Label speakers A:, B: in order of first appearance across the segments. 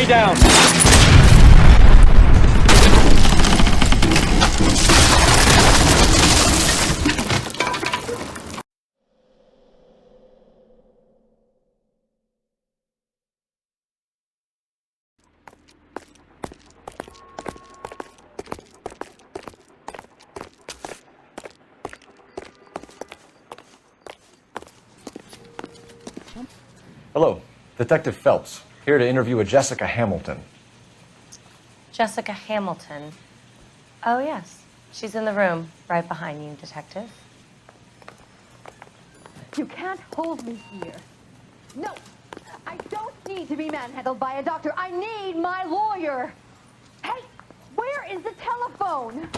A: Stay down!
B: Hello, Detective Phelps, here to interview a Jessica Hamilton.
C: Jessica Hamilton. Oh, yes. She's in the room, right behind you, Detective.
D: You can't hold me here. No, I don't need to be manhandled by a doctor. I need my lawyer. Hey, where is the telephone?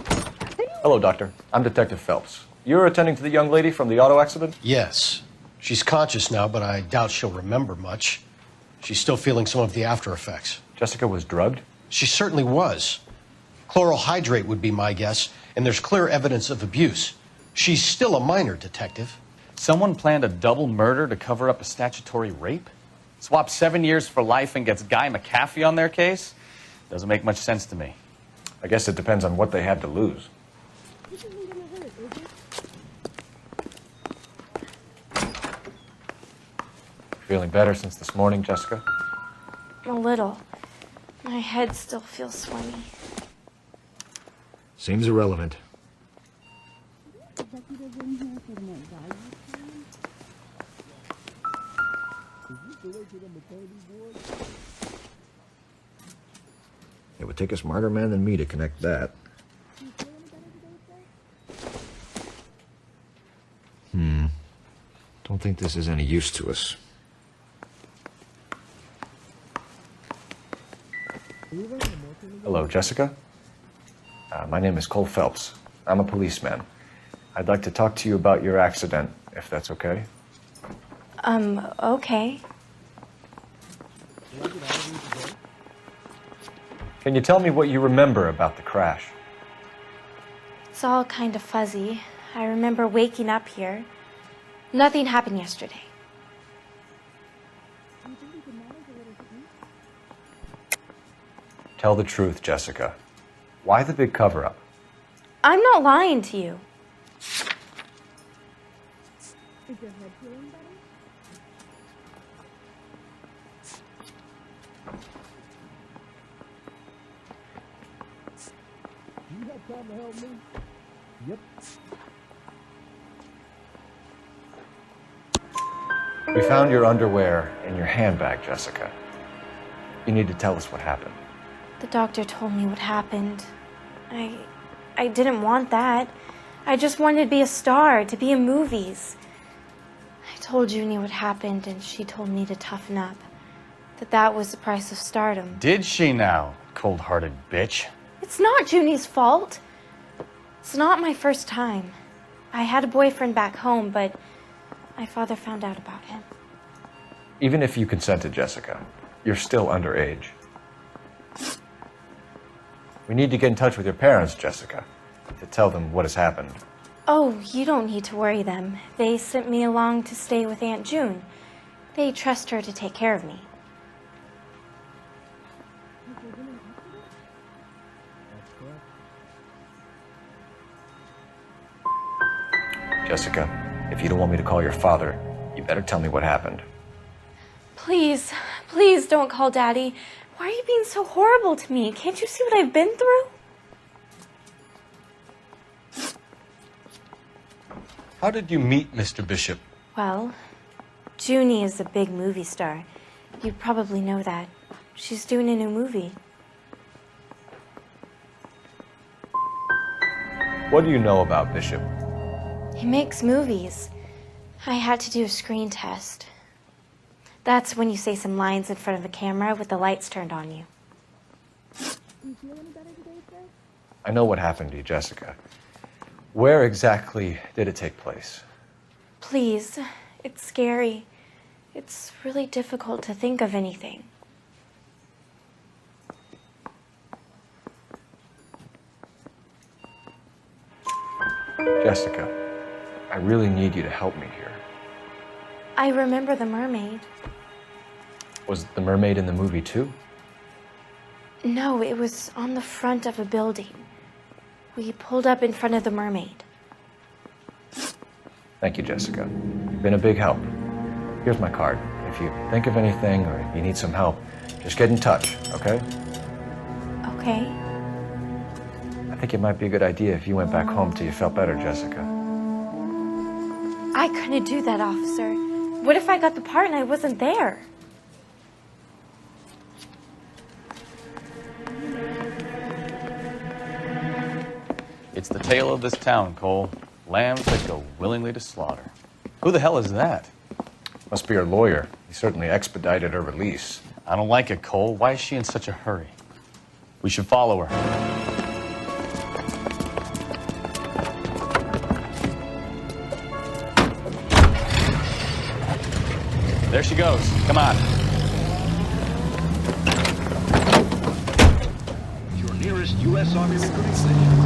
B: Hello, Doctor. I'm Detective Phelps. You're attending to the young lady from the auto accident?
E: Yes. She's conscious now, but I doubt she'll remember much. She's still feeling some of the after effects.
B: Jessica was drugged?
E: She certainly was. Chloral hydrate would be my guess, and there's clear evidence of abuse. She's still a minor, Detective.
A: Someone planned a double murder to cover up a statutory rape? Swap 7 years for life and gets Guy McAfee on their case? Doesn't make much sense to me.
B: I guess it depends on what they had to lose. Feeling better since this morning, Jessica?
F: A little. My head still feels swimmy.
B: Seems irrelevant. It would take a smarter man than me to connect that. Don't think this is any use to us. Hello, Jessica. My name is Cole Phelps. I'm a policeman. I'd like to talk to you about your accident, if that's okay.
F: Okay.
B: Can you tell me what you remember about the crash?
F: It's all kind of fuzzy. I remember waking up here. Nothing happened yesterday.
B: Tell the truth, Jessica. Why the big cover-up?
F: I'm not lying to you.
D: Is your head feeling better?
G: Do you have time to help me? Yep.
B: We found your underwear in your handbag, Jessica. You need to tell us what happened.
F: The doctor told me what happened. I didn't want that. I just wanted to be a star, to be in movies. I told Junie what happened, and she told me to toughen up. That was the price of stardom.
A: Did she now, cold-hearted bitch?
F: It's not Junie's fault. It's not my first time. I had a boyfriend back home, but my father found out about him.
B: Even if you consented, Jessica, you're still underage. We need to get in touch with your parents, Jessica, to tell them what has happened.
F: Oh, you don't need to worry them. They sent me along to stay with Aunt June. They trust her to take care of me.
B: Jessica, if you don't want me to call your father, you better tell me what happened.
F: Please, please don't call Daddy. Why are you being so horrible to me? Can't you see what I've been through?
E: How did you meet Mr. Bishop?
F: Well, Junie is a big movie star. You probably know that. She's doing a new movie.
B: What do you know about Bishop?
F: He makes movies. I had to do a screen test. That's when you say some lines in front of a camera with the lights turned on you.
D: You feel any better today, sir?
B: I know what happened to you, Jessica. Where exactly did it take place?
F: Please, it's scary. It's really difficult to think of anything.
B: Jessica, I really need you to help me here.
F: I remember the mermaid.
B: Was the mermaid in the movie too?
F: No, it was on the front of a building. We pulled up in front of the Mermaid.
B: Thank you, Jessica. You've been a big help. Here's my card. If you think of anything or you need some help, just get in touch, okay?
F: Okay.
B: I think it might be a good idea if you went back home till you felt better, Jessica.
F: I couldn't do that, officer. What if I got the part and I wasn't there?
A: It's the tale of this town, Cole. Lambs that go willingly to slaughter. Who the hell is that?
B: Must be her lawyer. He certainly expedited her release.
A: I don't like it, Cole. Why is she in such a hurry? We should follow her. There she goes. Come on.
H: Your nearest U.S. Army recruiting station.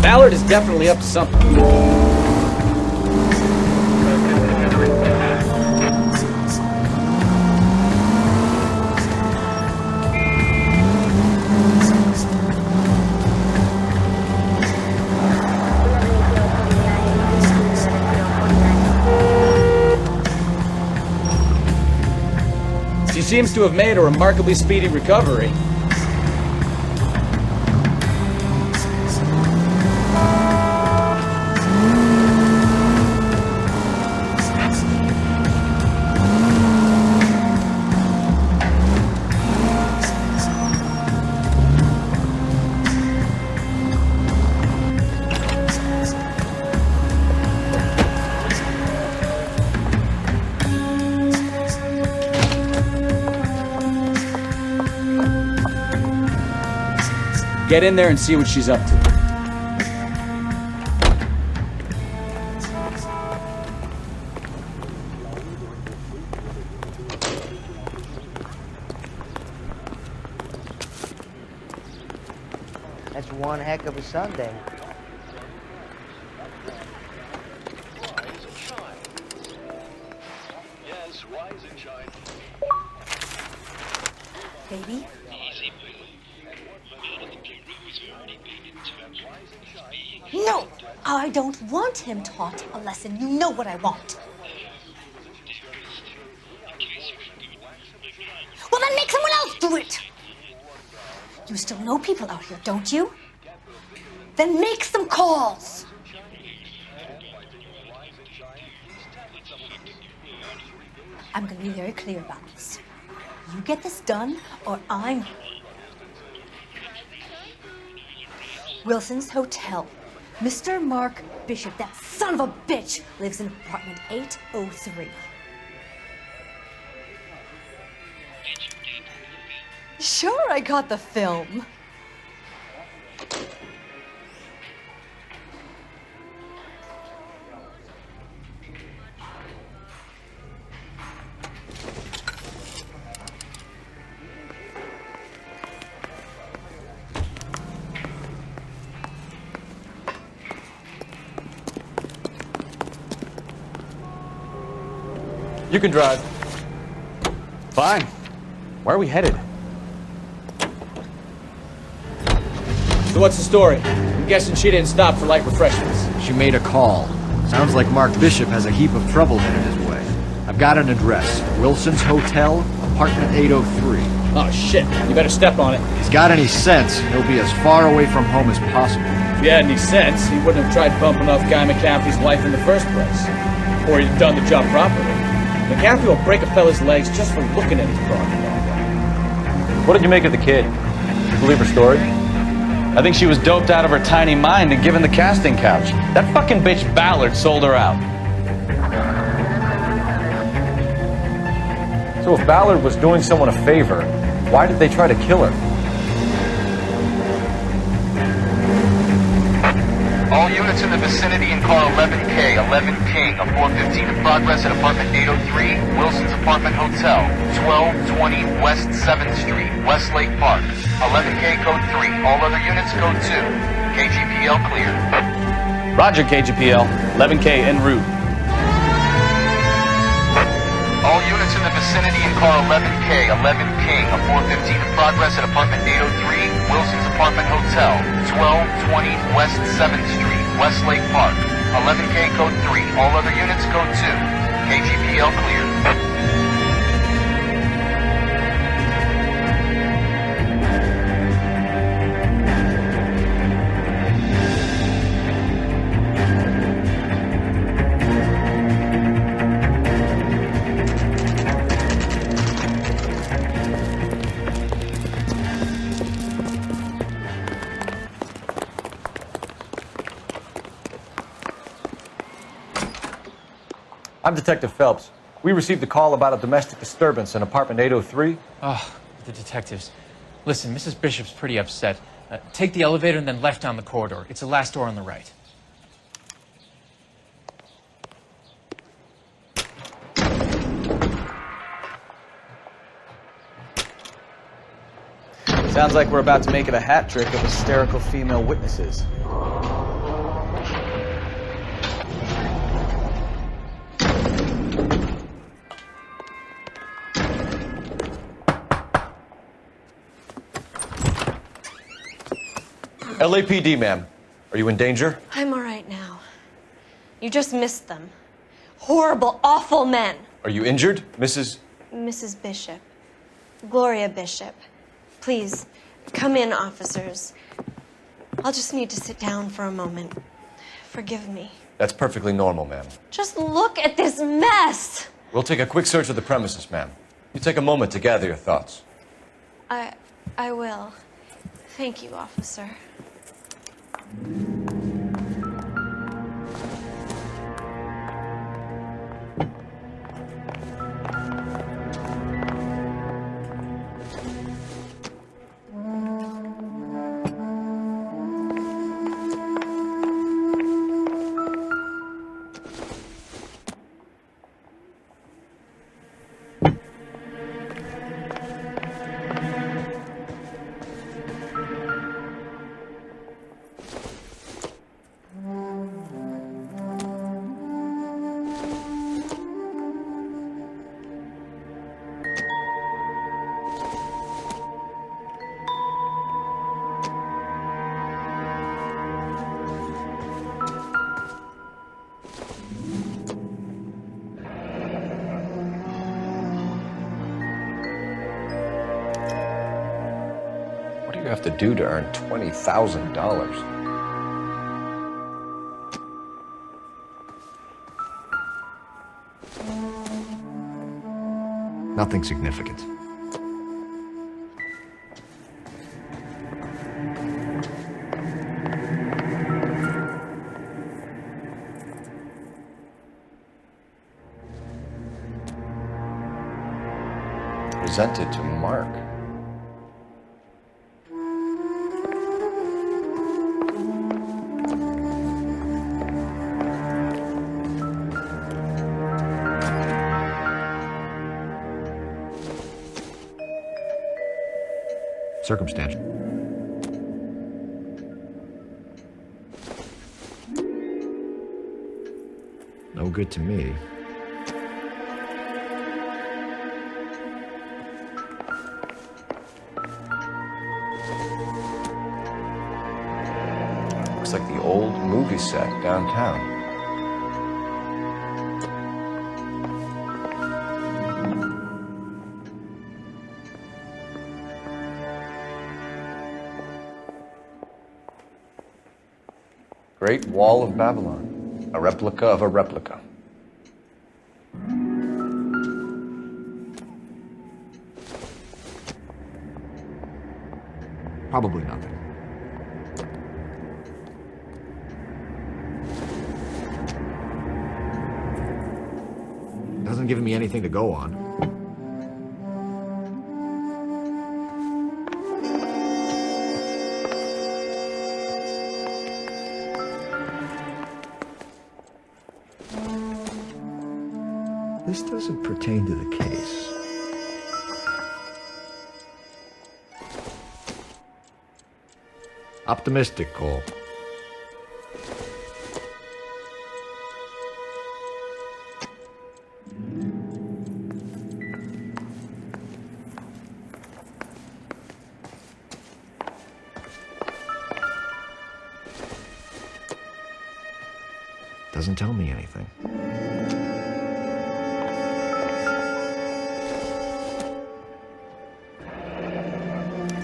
I: Ballard is definitely up to something. She seems to have made a remarkably speedy recovery. Get in there and see what she's up to.
J: That's one heck of a Sunday.
H: Yes, rise and shine.
D: Baby? No! I don't want him taught a lesson. You know what I want. Well, then make someone else do it! You still know people out here, don't you? Then make some calls! I'm gonna be very clear about this. You get this done, or I'm... Wilson's Hotel. Mr. Mark Bishop, that son of a bitch, lives in apartment 803. Sure, I got the film.
A: You can drive. Fine. Where are we headed?
I: So what's the story? I'm guessing she didn't stop for light refreshments.
K: She made a call. Sounds like Mark Bishop has a heap of trouble headed his way. I've got an address. Wilson's Hotel, apartment 803.
I: Oh shit, you better step on it.
K: If he's got any sense, he'll be as far away from home as possible.
I: If he had any sense, he wouldn't have tried bumping off Guy McCaffrey's wife in the first place. Or he'd done the job properly. McCaffrey will break a fella's legs just for looking at his broad.
A: What did you make of the kid? Did you believe her story? I think she was doped out of her tiny mind and given the casting couch. That fucking bitch Ballard sold her out.
B: So if Ballard was doing someone a favor, why did they try to kill her?
L: All units in the vicinity in car 11K, 11 King, a 415 in progress at apartment 803, Wilson's Apartment Hotel, 1220 West 7th Street, Westlake Park. 11K code 3, all other units code 2. KGPL clear.
A: Roger, KGPL. 11K en route.
L: All units in the vicinity in car 11K, 11 King, a 415 in progress at apartment 803, Wilson's Apartment Hotel, 1220 West 7th Street, Westlake Park. 11K code 3, all other units code 2. KGPL clear.
B: I'm Detective Phelps. We received a call about a domestic disturbance in apartment 803.
M: Oh, the detectives. Listen, Mrs. Bishop's pretty upset. Take the elevator and then left down the corridor. It's the last door on the right.
A: Sounds like we're about to make it a hat trick of hysterical female witnesses.
B: LAPD, ma'am. Are you in danger?
C: I'm all right now. You just missed them. Horrible, awful men.
B: Are you injured, Mrs.?
C: Mrs. Bishop. Gloria Bishop. Please, come in, officers. I'll just need to sit down for a moment. Forgive me.
B: That's perfectly normal, ma'am.
C: Just look at this mess!
B: We'll take a quick search of the premises, ma'am. You take a moment to gather your thoughts.
C: I will. Thank you, officer.
B: What do you have to do to earn $20,000?
K: Nothing significant.
B: Presented to Mark.
K: Circumstantial. No good to me.
B: Looks like the old movie set downtown. Great Wall of Babylon, a replica of a replica.
K: Probably nothing. Doesn't give me anything to go on. This doesn't pertain to the case. Optimistic, Cole. Doesn't tell me anything.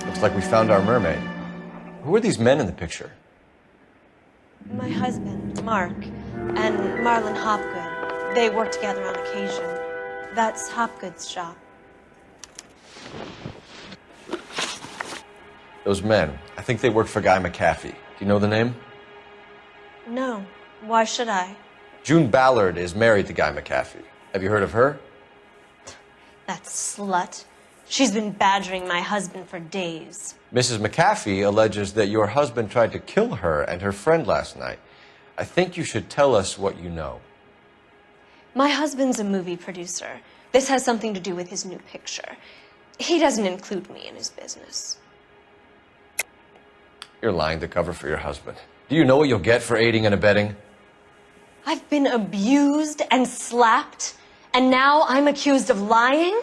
B: Looks like we found our mermaid. Who are these men in the picture?
C: My husband, Mark, and Marlon Hopgood. They work together on occasion. That's Hopgood's shop.
B: Those men, I think they work for Guy McAfee. Do you know the name?
C: No. Why should I?
B: June Ballard is married to Guy McAfee. Have you heard of her?
C: That slut. She's been badgering my husband for days.
B: Mrs. McAfee alleges that your husband tried to kill her and her friend last night. I think you should tell us what you know.
C: My husband's a movie producer. This has something to do with his new picture. He doesn't include me in his business.
B: You're lying to cover for your husband. Do you know what you'll get for aiding and abetting?
C: I've been abused and slapped, and now I'm accused of lying?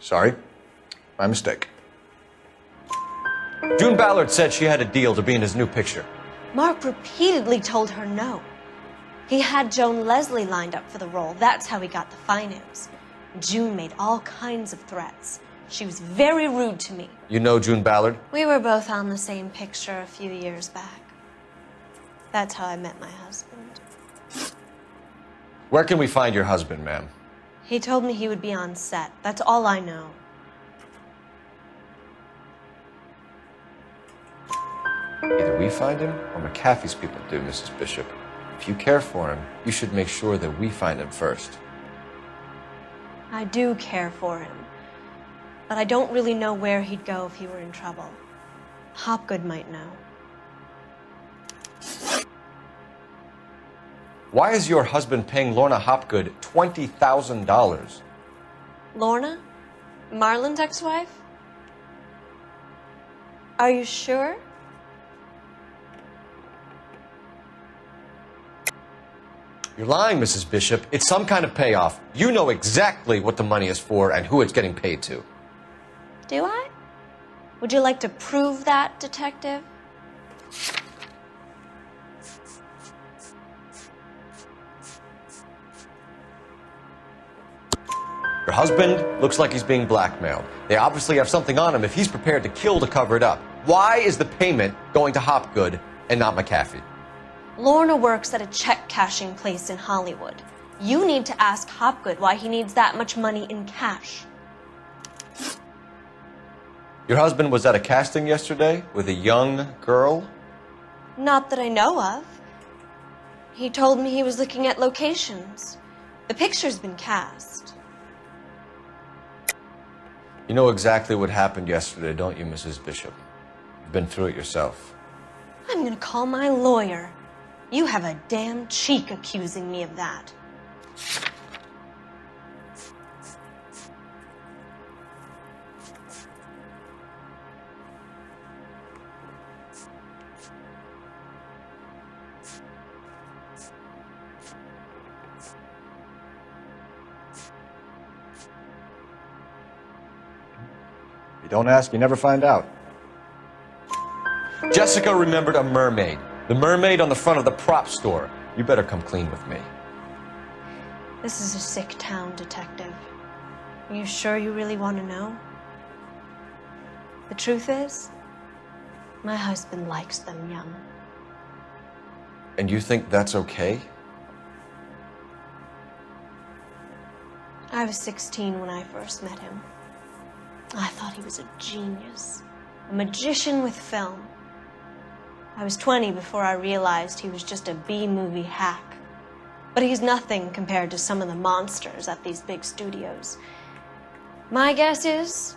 B: Sorry, my mistake. June Ballard said she had a deal to be in his new picture.
C: Mark repeatedly told her no. He had Joan Leslie lined up for the role. That's how he got the finance. June made all kinds of threats. She was very rude to me.
B: You know June Ballard?
C: We were both on the same picture a few years back. That's how I met my husband.
B: Where can we find your husband, ma'am?
C: He told me he would be on set. That's all I know.
B: Either we find him or McAfee's people do, Mrs. Bishop. If you care for him, you should make sure that we find him first.
C: I do care for him, but I don't really know where he'd go if he were in trouble. Hopgood might know.
B: Why is your husband paying Lorna Hopgood $20,000?
C: Lorna? Marlon's ex-wife? Are you sure?
B: You're lying, Mrs. Bishop. It's some kind of payoff. You know exactly what the money is for and who it's getting paid to.
C: Do I? Would you like to prove that, detective?
B: Your husband looks like he's being blackmailed. They obviously have something on him if he's prepared to kill to cover it up. Why is the payment going to Hopgood and not McAfee?
C: Lorna works at a check-cashing place in Hollywood. You need to ask Hopgood why he needs that much money in cash.
B: Your husband was at a casting yesterday with a young girl?
C: Not that I know of. He told me he was looking at locations. The picture's been cast.
B: You know exactly what happened yesterday, don't you, Mrs. Bishop? You've been through it yourself.
C: I'm gonna call my lawyer. You have a damn cheek accusing me of that.
B: You don't ask, you never find out. Jessica remembered a mermaid. The mermaid on the front of the prop store. You better come clean with me.
C: This is a sick town, detective. Are you sure you really want to know? The truth is, my husband likes them young.
B: And you think that's okay?
C: I was 16 when I first met him. I thought he was a genius, a magician with film. I was 20 before I realized he was just a B-movie hack. But he's nothing compared to some of the monsters at these big studios. My guess is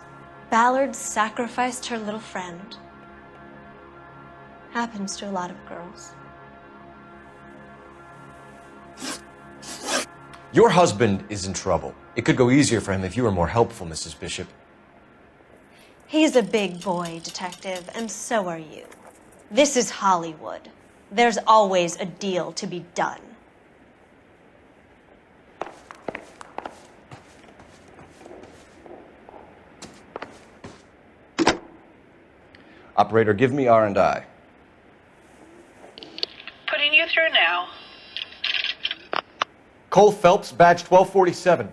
C: Ballard sacrificed her little friend. Happens to a lot of girls.
B: Your husband is in trouble. It could go easier for him if you were more helpful, Mrs. Bishop.
C: He's a big boy, Detective, and so are you. This is Hollywood. There's always a deal to be done.
B: Operator, give me R&I.
N: Putting you through now.
B: Cole Phelps, badge 1247.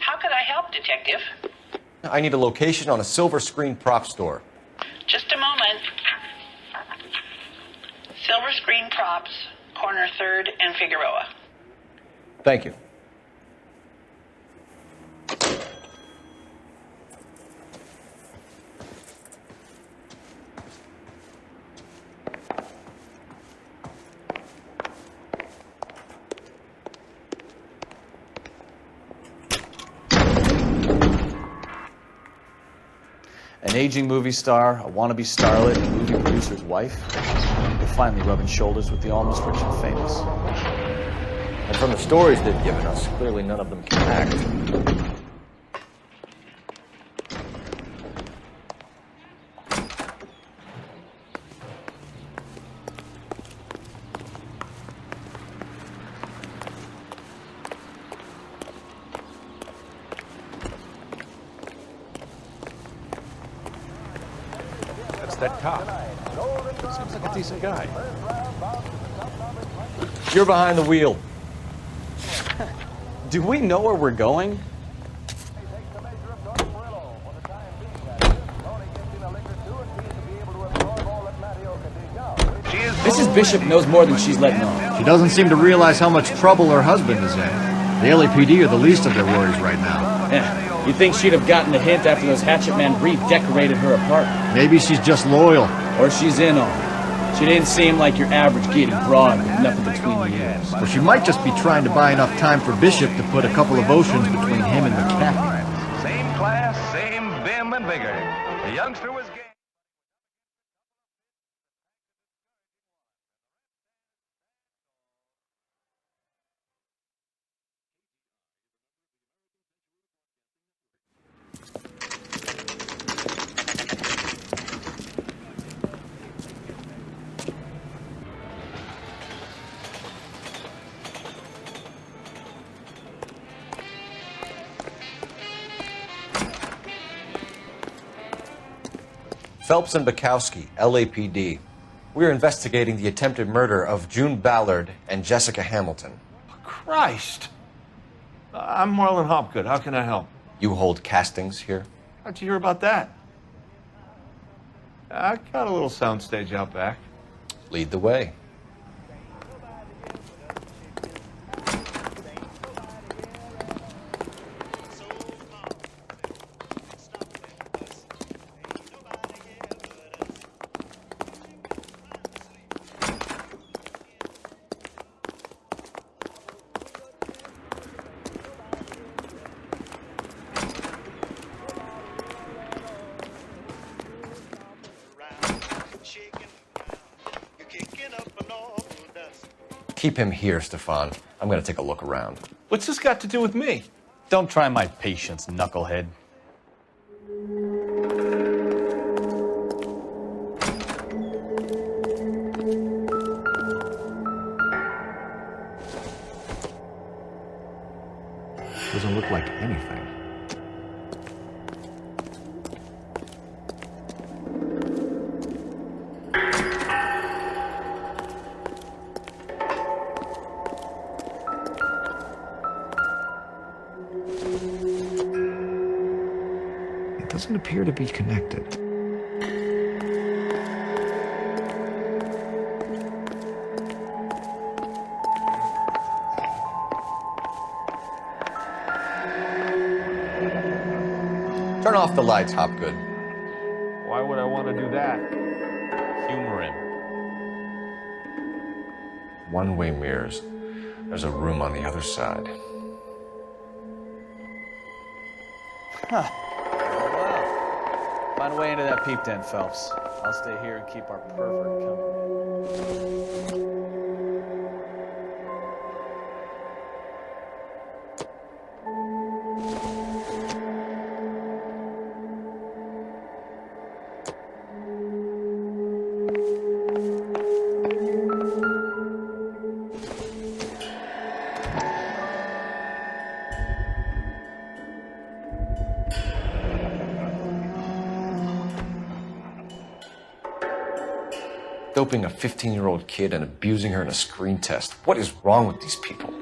N: How could I help, Detective?
B: I need a location on a silver screen prop store.
N: Just a moment. Silver Screen Props, corner 3rd and Figueroa.
B: Thank you.
A: An aging movie star, a wannabe starlet, a movie producer's wife. They're finally rubbing shoulders with the almost rich and famous.
B: And from the stories they've given us, clearly none of them can act.
O: That's that cop. Seems like a decent guy.
B: You're behind the wheel.
A: Do we know where we're going?
I: Mrs. Bishop knows more than she's letting on.
K: She doesn't seem to realize how much trouble her husband is in. The LAPD are the least of their worries right now.
I: Yeah, you'd think she'd have gotten a hint after those hatchet men redecorated her apartment.
K: Maybe she's just loyal.
I: Or she's in on it. She didn't seem like your average giddy broad with nothing between the ears.
K: Or she might just be trying to buy enough time for Bishop to put a couple of oceans between him and the cat.
P: Same class, same vim and vigor. The youngster was gay.
B: Phelps and Bukowski, LAPD. We're investigating the attempted murder of June Ballard and Jessica Hamilton.
O: Christ! I'm Marlon Hopgood. How can I help?
B: You hold castings here?
O: How'd you hear about that? I got a little soundstage out back.
B: Lead the way. Keep him here, Stefan. I'm going to take a look around.
O: What's this got to do with me?
A: Don't try my patience, knucklehead.
K: Doesn't look like anything. It doesn't appear to be connected.
E: Turn off the lights, Hopgood.
O: Why would I want to do that?
A: Humor him.
B: One-way mirrors. There's a room on the other side.
A: Huh. Wow. Find a way into that peep tent, Phelps. I'll stay here and keep our pervert company.
B: Doping a 15-year-old kid and abusing her in a screen test. What is wrong with these people?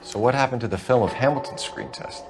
B: So what happened to the film of Hamilton's screen test?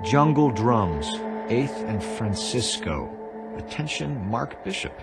K: Jungle Drums, 8th and Francisco. Attention, Mark Bishop.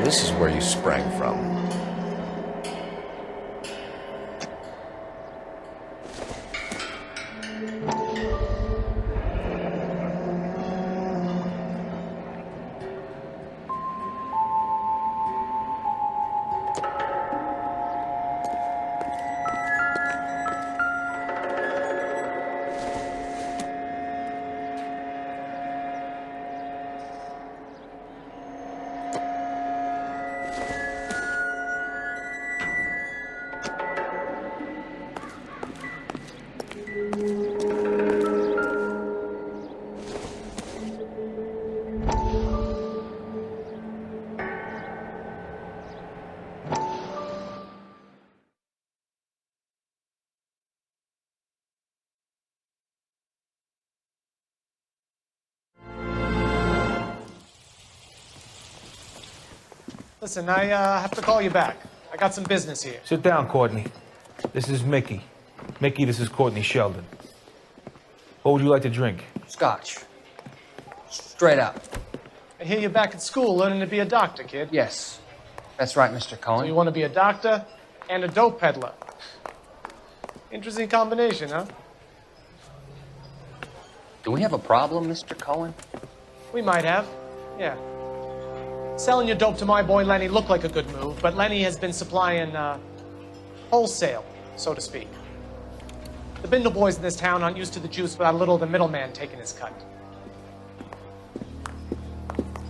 K: This is where you sprang from.
Q: Listen, I have to call you back. I got some business here.
O: Sit down, Courtney. This is Mickey. Mickey, this is Courtney Sheldon. What would you like to drink?
J: Scotch. Straight up.
Q: I hear you're back at school learning to be a doctor, kid.
R: Yes, that's right, Mr.
Q: So
R: Cullen.
Q: you want to be a doctor and a dope peddler. Interesting combination, huh?
R: Do we have a problem, Mr. Cullen?
Q: We might have, yeah. Selling your dope to my boy Lenny looked like a good move, but Lenny has been supplying, wholesale, so to speak. The Bindle boys in this town aren't used to the juice without a little of the middleman taking his cut.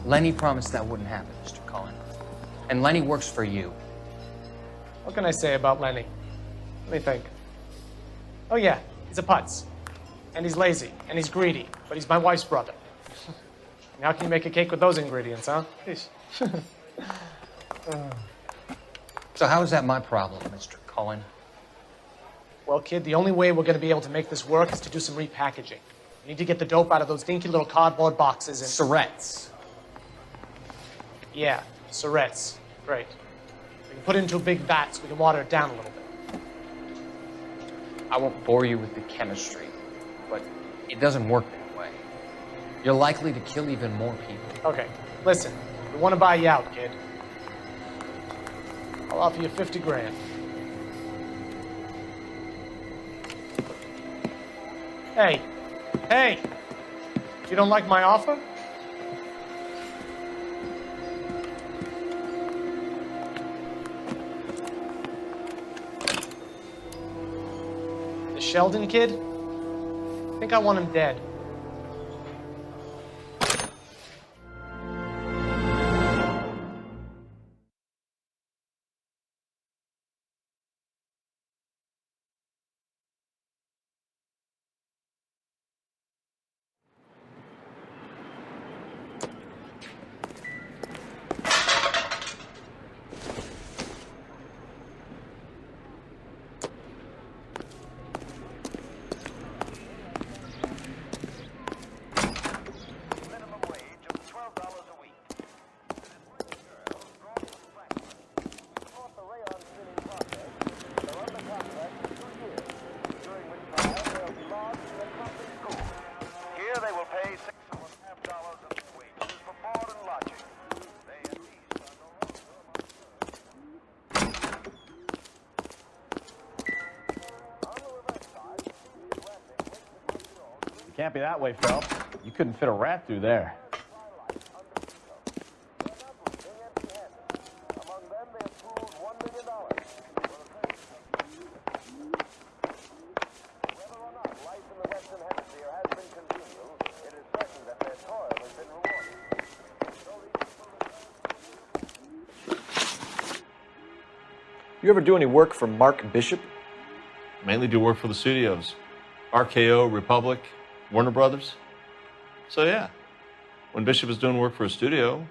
R: Lenny promised that wouldn't happen, Mr. Cullen. And Lenny works for you.
Q: What can I say about Lenny? Let me think. Oh yeah, he's a putz. And he's lazy, and he's greedy, but he's my wife's brother. And how can you make a cake with those ingredients, huh?
R: So how is that my problem, Mr. Cullen?
Q: Well, kid, the only way we're going to be able to make this work is to do some repackaging. We need to get the dope out of those dinky little cardboard boxes and...
R: Syrettes.
Q: Yeah, syrettes. Great. We can put it into a big vat so we can water it down a little bit.
R: I won't bore you with the chemistry, but it doesn't work that way. You're likely to kill even more people.
Q: Okay, listen. We want to buy you out, kid. I'll offer you 50 grand. Hey, hey! You don't like my offer? The Sheldon kid? I think I want him dead.
A: Can't be that way, Phelps. You couldn't fit a rat through there.
B: You ever do any work for Mark Bishop?
O: Mainly do work for the studios. RKO, Republic, Warner Brothers. So yeah, when Bishop was doing work for a studio,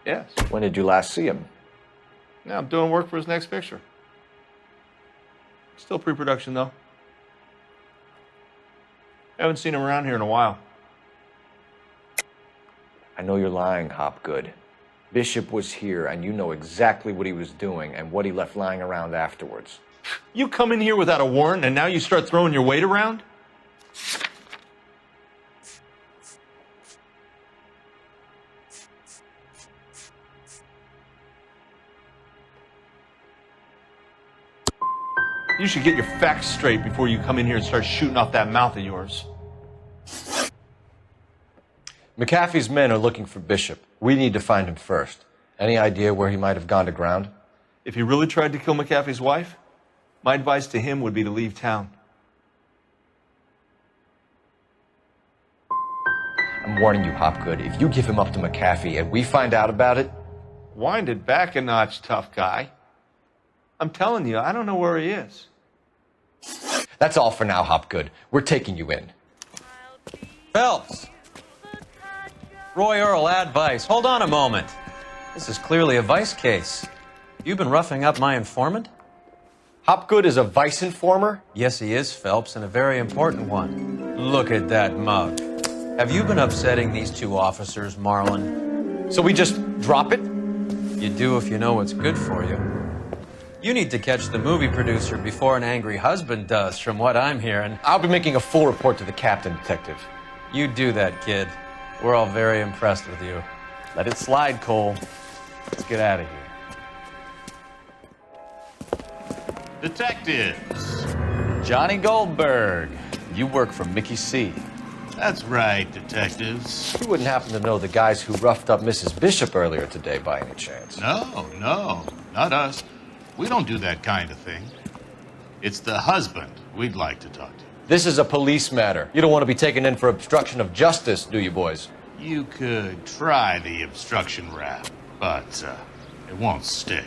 O: yes.
B: When did you last see him?
O: Now I'm doing work for his next picture. Still pre-production though. Haven't seen him around here in a while.
B: I know you're lying, Hopgood. Bishop was here and you know exactly what he was doing and what he left lying around afterwards.
O: You come in here without a warrant and now you start throwing your weight around? You should get your facts straight before you come in here and start shooting off that mouth of yours.
B: McAfee's men are looking for Bishop. We need to find him first. Any idea where he might have gone to ground?
O: If he really tried to kill McAfee's wife, my advice to him would be to leave town.
B: I'm warning you, Hopgood. If you give him up to McAfee and we find out about it...
O: Wind it back a notch, tough guy. I'm telling you, I don't know where he is.
B: That's all for now, Hopgood. We're taking you in.
S: Phelps! Roy Earl, ad vice. Hold on a moment. This is clearly a vice case. You've been roughing up my informant?
B: Hopgood is a vice informer?
S: Yes, he is, Phelps, and a very important one. Look at that mug. Have you been upsetting these two officers, Marlin?
B: So we just drop it?
S: You do if you know what's good for you. You need to catch the movie producer before an angry husband does, from what I'm hearing.
B: I'll be making a full report to the captain, Detective.
S: You do that, kid. We're all very impressed with you.
A: Let it slide, Cole. Let's get out of here.
T: Detectives.
A: Johnny Goldberg. You work for Mickey C.
T: That's right, detectives.
K: You wouldn't happen to know the guys who roughed up Mrs. Bishop earlier today by any chance?
T: No, not us. We don't do that kind of thing. It's the husband we'd like to talk to.
K: This is a police matter. You don't want to be taken in for obstruction of justice, do you, boys?
T: You could try the obstruction rap, but it won't stick.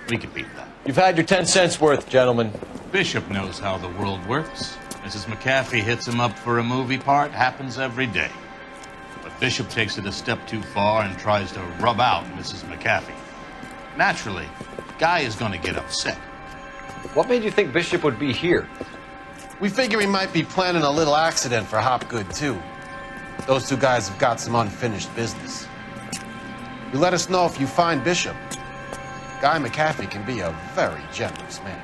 T: We could beat that.
K: You've had your 10 cents worth, gentlemen.
T: Bishop knows how the world works. Mrs. McAfee hits him up for a movie part, happens every day. But Bishop takes it a step too far and tries to rub out Mrs. McAfee. Naturally, Guy is going to get upset.
K: What made you think Bishop would be here?
E: We figure he might be planning a little accident for Hopgood, too. Those two guys have got some unfinished business. You let us know if you find Bishop. Guy McAfee can be a very generous man.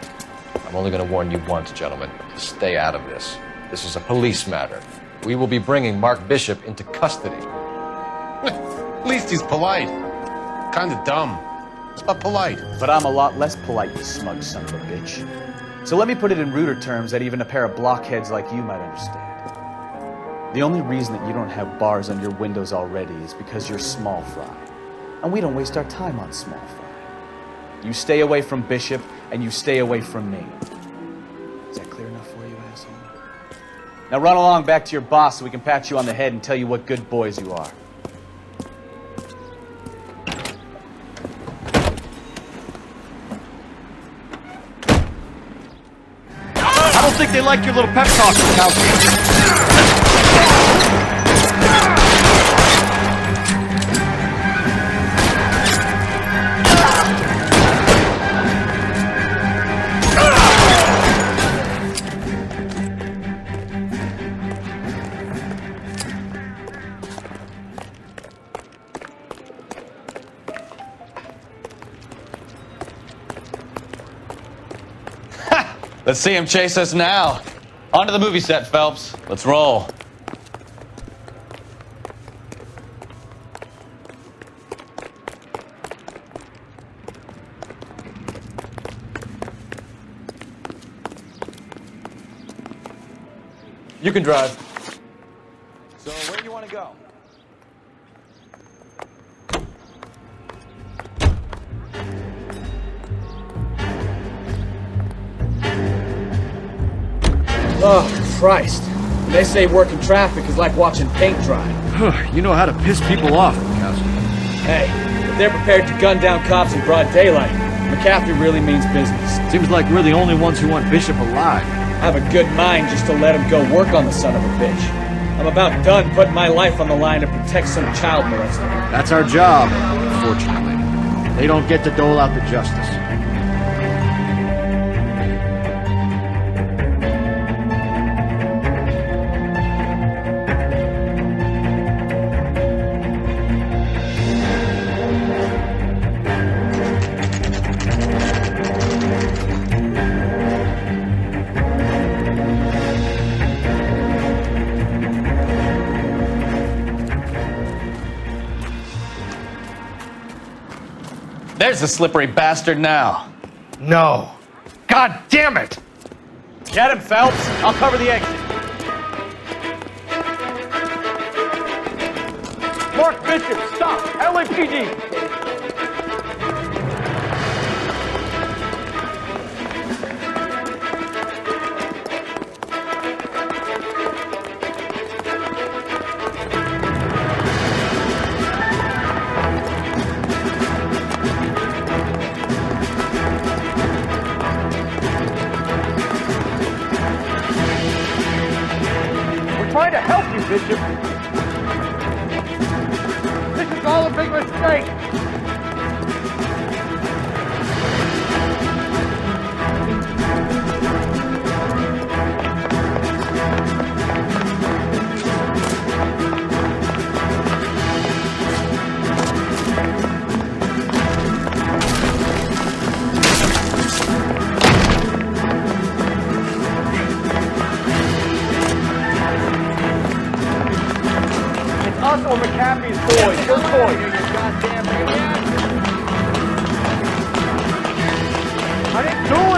K: I'm only going to warn you once, gentlemen. Stay out of this. This is a police matter. We will be bringing Mark Bishop into custody.
E: At least he's polite. Kind of dumb, but polite.
A: But I'm a lot less polite, you smug son of a bitch. So let me put it in ruder terms that even a pair of blockheads like you might understand. The only reason that you don't have bars on your windows already is because you're small fry. And we don't waste our time on small fry. You stay away from Bishop, and you stay away from me. Is that clear enough for you, asshole? Now run along back to your boss so we can pat you on the head and tell you what good boys you are.
K: I don't think they like your little pep talk, Kowski.
A: Let's see him chase us now. On to the movie set, Phelps. Let's roll.
K: You can drive.
A: So where do you want to go?
I: Oh, Christ. They say working traffic is like watching paint dry.
K: You know how to piss people off, Kowski.
I: Hey, if they're prepared to gun down cops in broad daylight, McAfee really means business.
K: Seems like we're the only ones who want Bishop alive.
I: I have a good mind just to let him go work on the son of a bitch. I'm about done putting my life on the line to protect some child molester.
K: That's our job, unfortunately. They don't get to dole out the justice.
A: There's the slippery bastard now.
K: No. God damn it!
A: Get him, Phelps. I'll cover the exit.
K: Mark Bishop, stop! LAPD!
G: Trying to help you, Bishop. This is all a big mistake.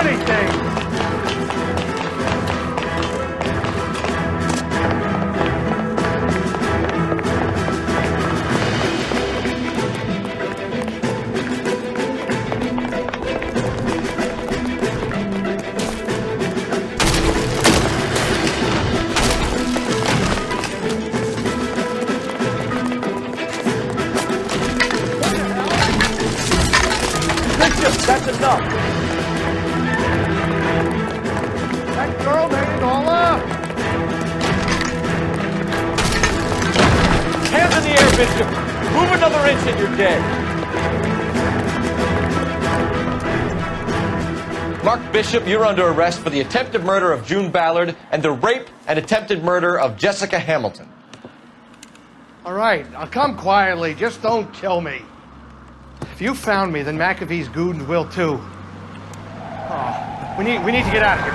G: anything!
I: That's enough!
G: That girl made it all up!
I: Hands in the air, Bishop! Move another inch and you're dead! Mark Bishop, you're under arrest for the attempted murder of June Ballard and the rape and attempted murder of Jessica Hamilton.
G: All right, I'll come quietly. Just don't kill me. If you found me, then McAfee's goons will too. Oh, we need to get out of here.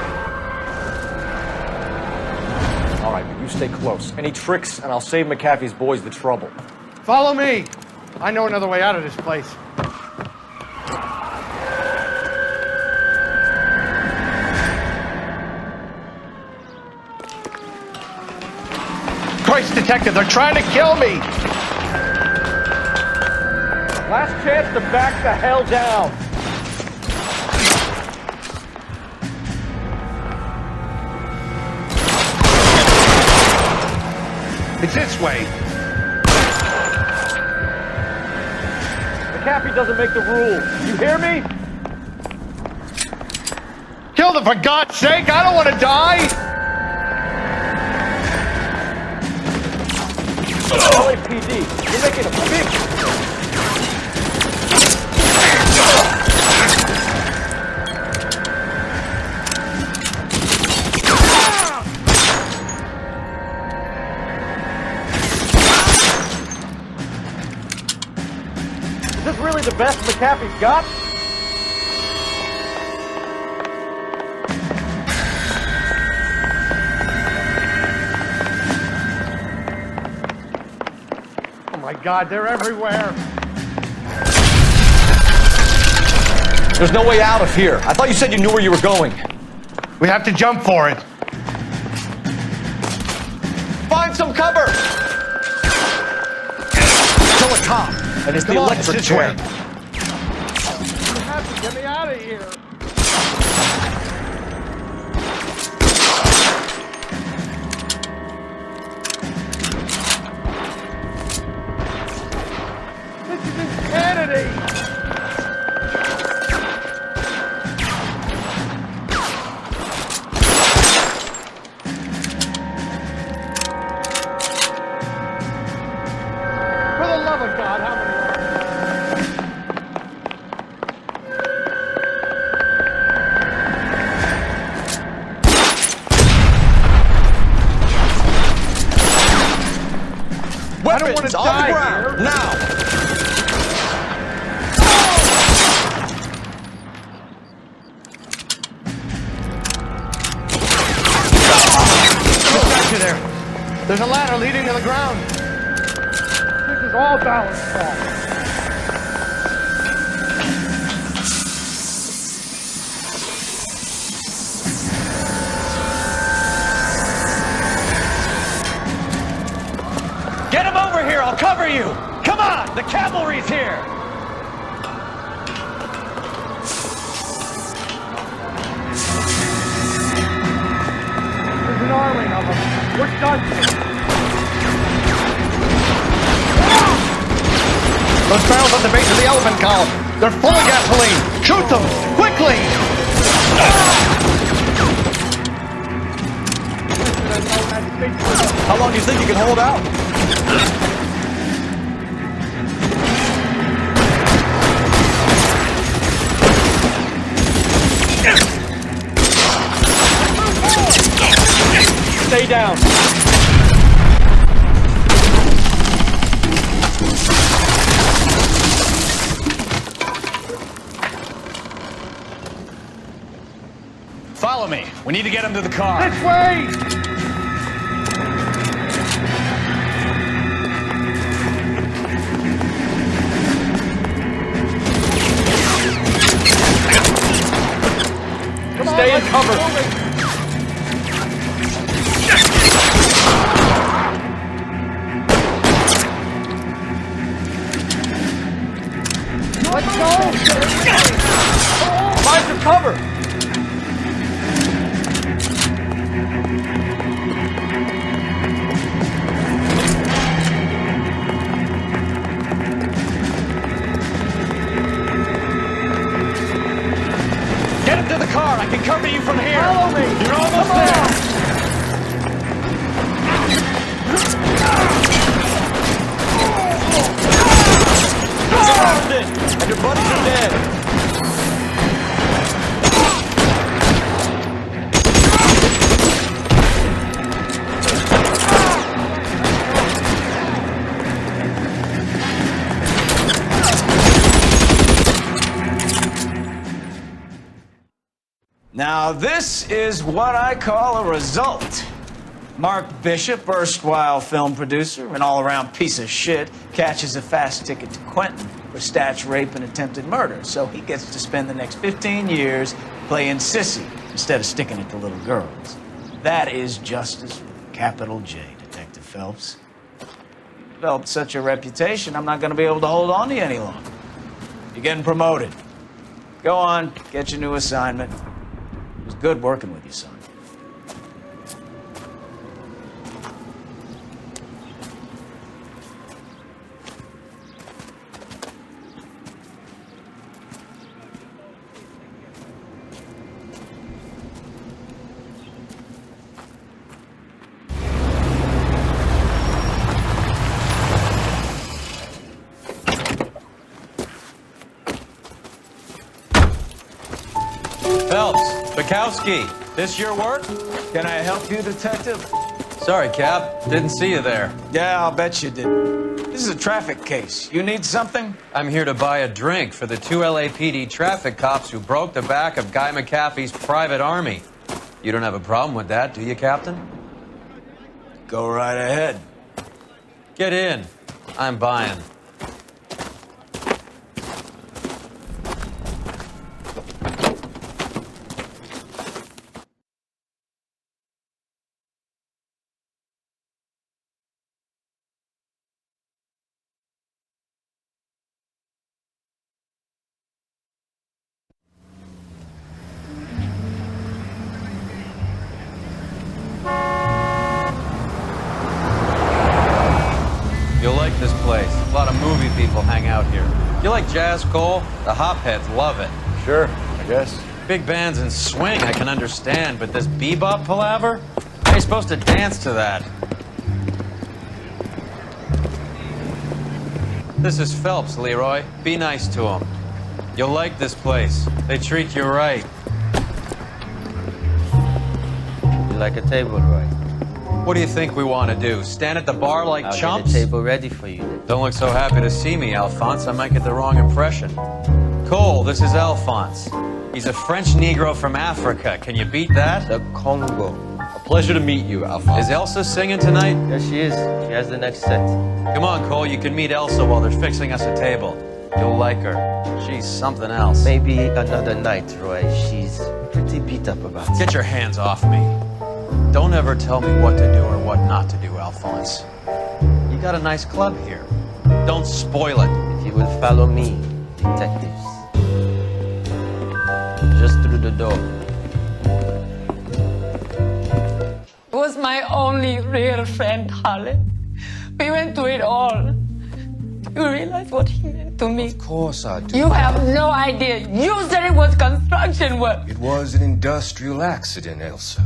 I: All right, but you stay close. Any tricks, and I'll save McAfee's boys the trouble.
G: Follow me. I know another way out of this place. Christ, detective, they're trying to kill me!
I: Last chance to back the hell down.
G: It's this way.
I: McAfee doesn't make the rules. You hear me?
G: Kill them, for God's sake! I don't want to die!
I: LAPD, you're making a big... Is this really the best McAfee's got?
G: Oh my God, they're everywhere!
I: There's no way out of here. I thought you said you knew where you were going.
G: We have to jump for it.
I: Find some cover!
G: Kill a cop!
I: And it's the
G: Come on,
I: electric
G: it's this
I: chair.
G: way. You have to get me out of here! This is insanity! For the love of God, how many are there? I don't want to
I: on
G: die
I: the ground,
G: here.
I: now!
G: Get back to there. There's a ladder leading to the ground. This is all Ballard's fault.
I: Get him over here, I'll cover you! Come on, the cavalry's here!
G: There's an army of them. We're done. Those barrels at the base of the elephant column. They're full of gasoline. Shoot them! Quickly!
I: How long do you think you can hold out? Stay down. Follow me. We need to get him to the car.
G: This way!
I: Stay in cover.
D: Let's go!
I: Find some cover. Get him to the car. I can cover you from here.
Q: Follow me.
I: You're almost there. Surrounded, and your buddies are dead.
U: Now, this is what I call a result. Mark Bishop, erstwhile film producer, an all-around piece of shit, catches a fast ticket to Quentin for stats, rape, and attempted murder. So he gets to spend the next 15 years playing sissy instead of sticking it to little girls. That is justice with a capital J, Detective Phelps. You developed such a reputation, I'm not going to be able to hold on to you any longer. You're getting promoted. Go on, get your new assignment. It was good working with you, son.
S: Phelps, Bukowski, this your work?
U: Can I help you, Detective?
S: Sorry, Cap. Didn't see you there.
U: Yeah, I'll bet you did. This is a traffic case. You need something?
S: I'm here to buy a drink for the 2 LAPD traffic cops who broke the back of Guy McAfee's private army. You don't have a problem with that, do you, Captain?
U: Go right ahead.
S: Get in. I'm buying. You'll like this place. A lot of movie people hang out here. You like jazz, Cole? The hopheads love it.
B: Sure, I guess.
S: Big bands and swing, I can understand, but this bebop palaver? How are you supposed to dance to that? This is Phelps, Leroy. Be nice to him. You'll like this place. They treat you right.
J: You like a table, Roy?
S: What do you think we want to do? Stand at the bar like
J: I'll
S: chumps?
J: get a table ready for you then.
S: Don't look so happy to see me, Alphonse. I might get the wrong impression. Cole, this is Alphonse. He's a French Negro from Africa. Can you beat that?
J: The Congo.
S: A pleasure to meet you, Alphonse. Is Elsa singing tonight?
J: Yes, she is. She has the next set.
S: Come on, Cole. You can meet Elsa while they're fixing us a table. You'll like her. She's something else.
J: Maybe another night, Roy. She's pretty beat up about it.
S: Get your hands off me. Don't ever tell me what to do or what not to do, Alphonse. You got a nice club here. Don't spoil it.
J: If you will follow me, detectives. Just through the door.
N: Was my only real friend, Harlan. We went through it all. You realize what he meant to me?
V: Of course I do.
N: You have no idea. You said it was construction work.
V: It was an industrial accident, Elsa.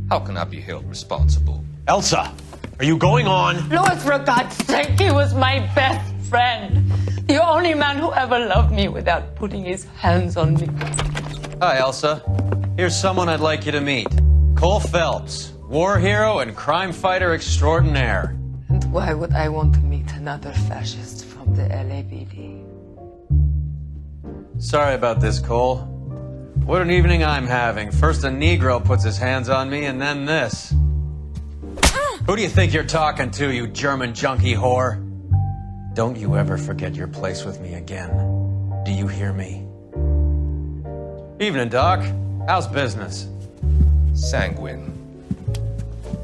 V: How can I be held responsible?
I: Elsa, are you going on?
N: Louis, for God's sake, he was my best friend. The only man who ever loved me without putting his hands on me.
S: Hi, Elsa. Here's someone I'd like you to meet. Cole Phelps, war hero and crime fighter extraordinaire.
N: And why would I want to meet another fascist from the LAPD?
S: Sorry about this, Cole. What an evening I'm having. First a Negro puts his hands on me, and then this. Who do you think you're talking to, you German junkie whore? Don't you ever forget your place with me again. Do you hear me? Evening, Doc. How's business?
V: Sanguine.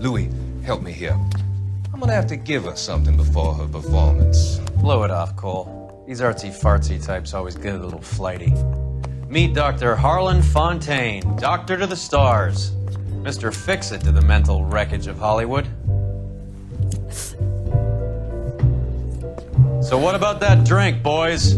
V: Louis, help me here. I'm gonna have to give her something before her performance.
S: Blow it off, Cole. These artsy-fartsy types always get a little flighty. Meet Dr. Harlan Fontaine, doctor to the stars. Mr. Fix-It to the mental wreckage of Hollywood. So what about that drink, boys?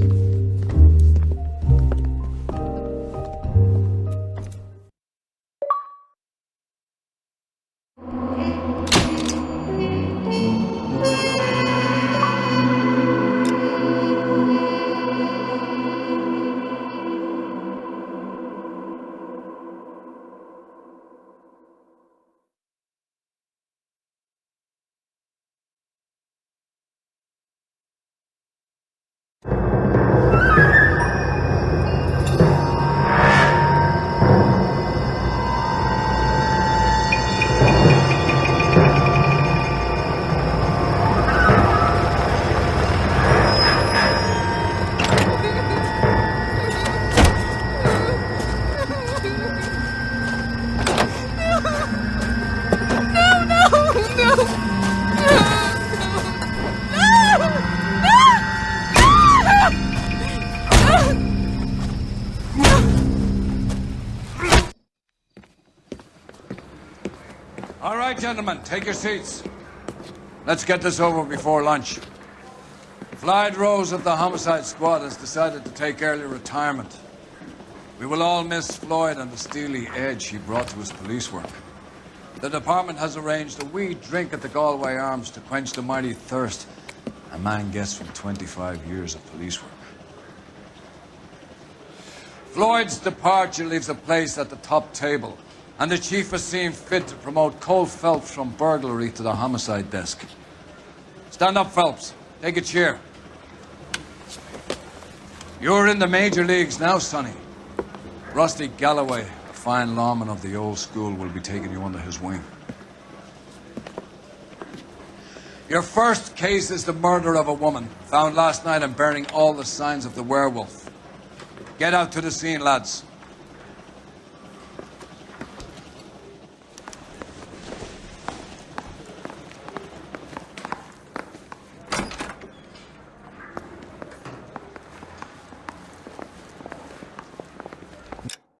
F: All right, gentlemen, take your seats. Let's get this over before lunch. Floyd Rose of the Homicide Squad has decided to take early retirement. We will all miss Floyd and the steely edge he brought to his police work. The department has arranged a wee drink at the Galway Arms to quench the mighty thirst a man gets from 25 years of police work. Floyd's departure leaves a place at the top table, and the chief has seen fit to promote Cole Phelps from burglary to the homicide desk. Stand up, Phelps. Take a chair. You're in the major leagues now, Sonny. Rusty Galloway, a fine lawman of the old school, will be taking you under his wing. Your first case is the murder of a woman, found last night and bearing all the signs of the werewolf. Get out to the scene, lads.